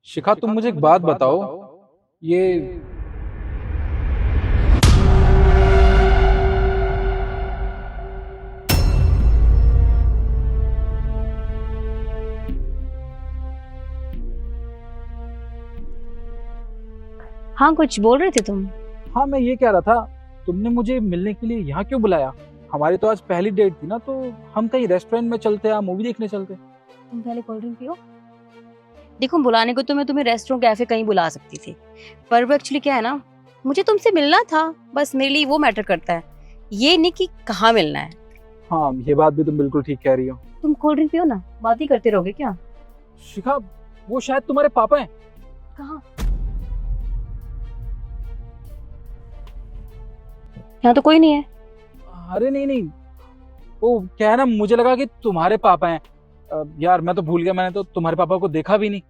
शिखा, तुम मुझे एक बात बताओ। ये हाँ, कुछ बोल रहे थे तुम। हाँ, मैं ये कह रहा था, तुमने मुझे मिलने के लिए यहाँ क्यों बुलाया? हमारी तो आज पहली डेट थी ना, तो हम कहीं रेस्टोरेंट में चलते या मूवी देखने चलते। तुम पहले कोल्ड ड्रिंक पियो। देखो, बुलाने को तो मैं तुम्हें रेस्टोरेंट कैफे कहीं बुला सकती थी, पर वो एक्चुअली क्या है ना, मुझे तुमसे मिलना था। बस मेरे लिए वो मैटर करता है, ये नहीं कि कहाँ मिलना है। हाँ, ये बात भी तुम बिल्कुल ठीक कह रही हो। तुम कोल्ड ड्रिंक पियो ना, बात ही करते रहोगे क्या? शिखा, वो शायद तुम्हारे पापा हैं। कहाँ? यहाँ तो कोई नहीं है। अरे नहीं नहीं, वो क्या है ना, मुझे लगा कि तुम्हारे पापा हैं। यार मैं तो भूल गया, मैंने तो तुम्हारे पापा को देखा भी नहीं।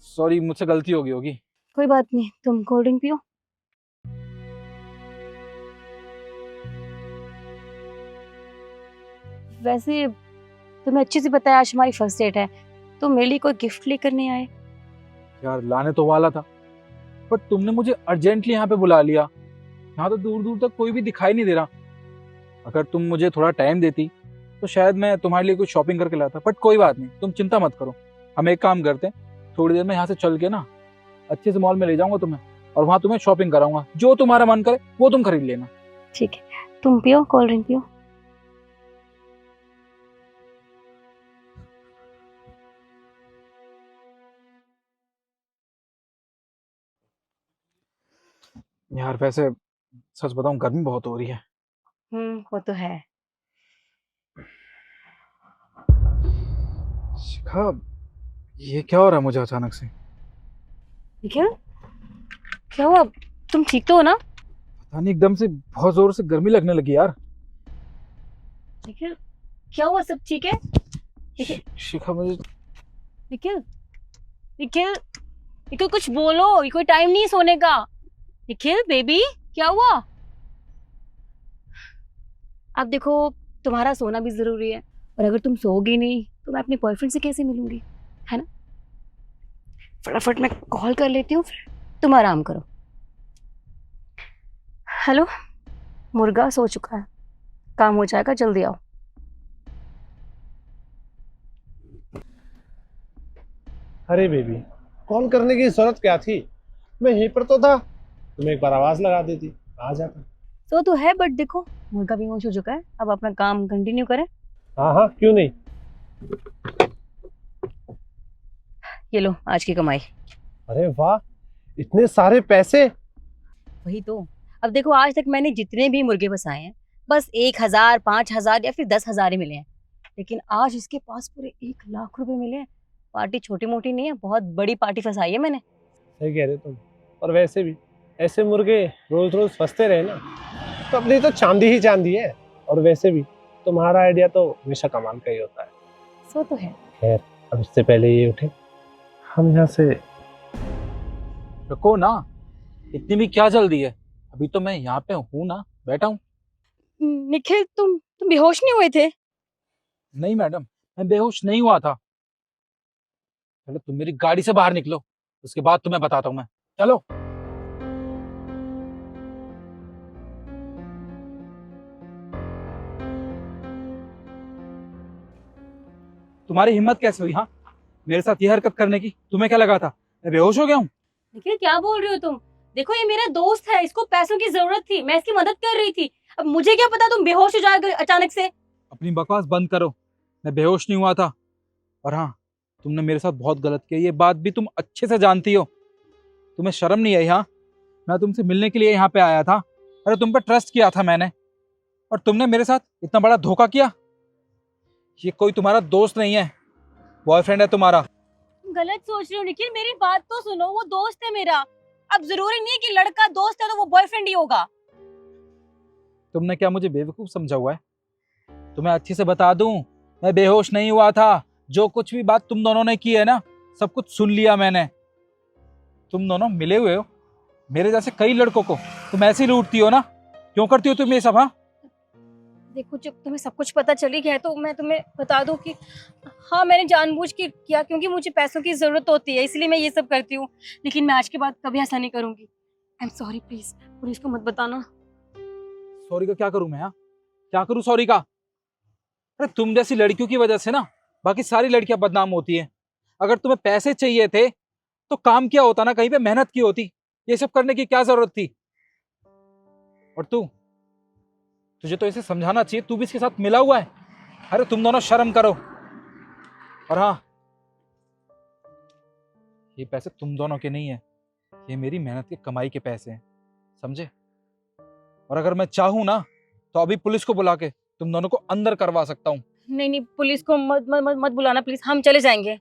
सॉरी, मुझसे गलती हो गई होगी। कोई बात नहीं, तुम कोल्ड ड्रिंक पियो। वैसे तुम्हें अच्छे से पता है आज हमारी फर्स्ट डेट है, तो मेरे लिए कोई गिफ्ट लेकर नहीं आए? यार लाने तो वाला था, पर तुमने मुझे अर्जेंटली यहाँ पे बुला लिया। यहाँ तो दूर दूर तक कोई भी दिखाई नहीं दे रहा। अगर तुम मुझे थोड़ा टाइम देती तो शायद मैं तुम्हारे लिए कुछ शॉपिंग करके लाता, बट कोई बात नहीं, तुम चिंता मत करो। हम एक काम करते हैं, थोड़ी देर में यहाँ से चल के ना अच्छे से मॉल में ले जाऊंगा तुम्हें, और वहां तुम्हें शॉपिंग कराऊंगा। जो तुम्हारा मन करे वो तुम खरीद लेना। ठीक है, तुम पियो, कोल्ड ड्रिंक पियो। यार वैसे सच बताऊं, गर्मी बहुत हो रही है। वो तो है। शिखा, ये क्या हो रहा है मुझे अचानक से? निखिल, क्या हुआ? तुम ठीक तो हो ना? पता नहीं, एकदम से बहुत जोर से गर्मी लगने लगी यार। निखिल, क्या हुआ? सब ठीक है? निखिल, शिखा मुझे निखिल, निखिल, निखिल, कुछ बोलो, ये कोई टाइम नहीं है सोने का। निखिल बेबी, क्या हुआ? अब देखो, तुम्हारा सोना भी जरूरी है, और अगर तुम सोओगी नहीं तो मैं अपने बॉयफ्रेंड से कैसे मिलूंगी, है ना? फटाफट मैं कॉल कर लेती हूँ, फिर तुम आराम करो। हेलो, मुर्गा सो चुका है, काम हो जाएगा, जल्दी आओ। अरे बेबी, कॉल करने की जरूरत क्या थी? मैं यहीं पर तो था, तुम्हें एक बार आवाज लगा देती, आ जाता। सो तो है, बट देखो मुर्गा बेहोश हो चुका है, अब अपना काम कंटिन्यू करें। हाँ हाँ, क्यों नहीं। ये लो आज की कमाई। अरे वाह, इतने सारे पैसे। वही तो। अब देखो, आज तक मैंने जितने भी मुर्गे फंसाए हैं, बस 1,000, 5,000 या फिर 10,000 ही मिले हैं, लेकिन आज इसके पास पूरे 1 लाख रुपए मिले हैं। पार्टी छोटी मोटी नहीं है, बहुत बड़ी पार्टी फंसाई है मैंने। सही कह रहे तुम। और वैसे भी ऐसे मुर्गे रोज रोज फंसते रहे ना, तो अपनी तो चांदी ही चांदी है। और वैसे भी तुम्हारा आइडिया तो हमेशा कमाल का ही होता है। सो तो है। खैर, अब इससे पहले ये उठे, हम यहाँ से। रुको ना, इतनी भी क्या जल्दी है? अभी तो मैं यहाँ पे हूँ ना, बैठा हूँ। निखिल, तुम बेहोश नहीं हुए थे? नहीं मैडम, मैं बेहोश नहीं हुआ था। पहले तुम मेरी गाड़ी से बाहर निकलो, उसके बाद तुम्हें बताता हूँ मैं। चलो। तुम्हारी हिम्मत कैसे हुई, हाँ, मेरे साथ ये हरकत करने की? तुम्हें क्या लगा था मैं बेहोश हो गया हूँ? निखिल, क्या बोल रहे हो तुम? देखो, ये मेरा दोस्त है, इसको पैसों की जरूरत थी, मैं इसकी मदद कर रही थी। अब मुझे क्या पता तुम बेहोश हो जाओगे अचानक से। अपनी बकवास बंद करो। मैं बेहोश नहीं हुआ था। और हाँ, तुमने मेरे साथ बहुत गलत किया, ये बात भी तुम अच्छे से जानती हो। तुम्हें शर्म नहीं आई? हाँ, मैं तुमसे मिलने के लिए यहाँ पे आया था। अरे तुम पे ट्रस्ट किया था मैंने, और तुमने मेरे साथ इतना बड़ा धोखा किया। ये कोई तुम्हारा दोस्त नहीं है, बॉयफ्रेंड है तुम्हारा। तुम गलत सोच रहे हो निखिल, मेरी बात तो सुनो, वो दोस्त है मेरा। अब जरूरी नहीं है कि लड़का दोस्त है तो वो बॉयफ्रेंड ही होगा। तुमने क्या मुझे बेवकूफ समझा हुआ है? तुम्हें अच्छे से बता दूं, मैं बेहोश नहीं हुआ था। जो कुछ भी बात तुम दोनों ने की है ना, सब कुछ सुन लिया मैंने। तुम दोनों मिले हुए हो, मेरे जैसे कई लड़कों को तुम ऐसे ही लूटती हो ना। क्यों करती हो तुम ये सब? हाँ, देखो जब तुम्हें सब कुछ पता चली गया है तो मैं तुम्हें बता दूं कि हाँ मैंने जानबूझ के किया, क्योंकि मुझे पैसों की जरूरत होती है इसलिए मैं ये सब करती हूँ। लेकिन मैं आज के बाद कभी ऐसा नहीं करूंगी। I am sorry, please police को मत बताना। सॉरी का क्या करूं मैं? हाँ, क्या करूं सॉरी का? अरे तुम जैसी लड़कियों की वजह से ना बाकी सारी लड़कियां बदनाम होती हैं। अगर तुम्हें पैसे चाहिए थे तो काम किया होता ना, कहीं पे मेहनत की होती। ये सब करने की क्या जरूरत थी? और तुझे तो इसे समझाना चाहिए, तू भी इसके साथ मिला हुआ है। अरे तुम दोनों शर्म करो। और हाँ, ये पैसे तुम दोनों के नहीं है, ये मेरी मेहनत की कमाई के पैसे हैं, समझे? और अगर मैं चाहूं ना तो अभी पुलिस को बुला के तुम दोनों को अंदर करवा सकता हूँ। नहीं नहीं, पुलिस को मत मत मत, मत बुलाना प्लीज, हम चले जाएंगे।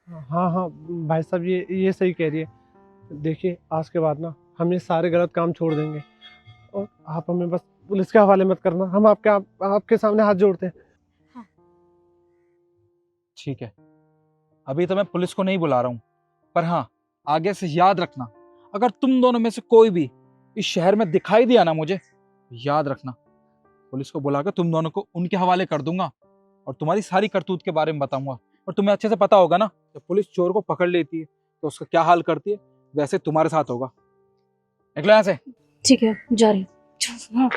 हाँ हाँ भाई साहब, ये सही कह रही है। देखिए आज के बाद ना हम ये सारे गलत काम छोड़ देंगे, और आप हमें बस पुलिस के हवाले मत करना। हम आपके सामने हाथ जोड़ते हैं। ठीक है, अभी तो मैं पुलिस को नहीं बुला रहा हूँ, पर हाँ आगे से याद रखना, अगर तुम दोनों में से कोई भी इस शहर में दिखाई दिया ना मुझे, याद रखना पुलिस को बुला कर तुम दोनों को उनके हवाले कर दूंगा और तुम्हारी सारी करतूत के बारे में बताऊंगा। और तुम्हें अच्छे से पता होगा ना, जब पुलिस चोर को पकड़ लेती है तो उसका क्या हाल करती है, वैसे तुम्हारे साथ होगा। निकलो यहाँ से। ठीक है, जा रही हूँ।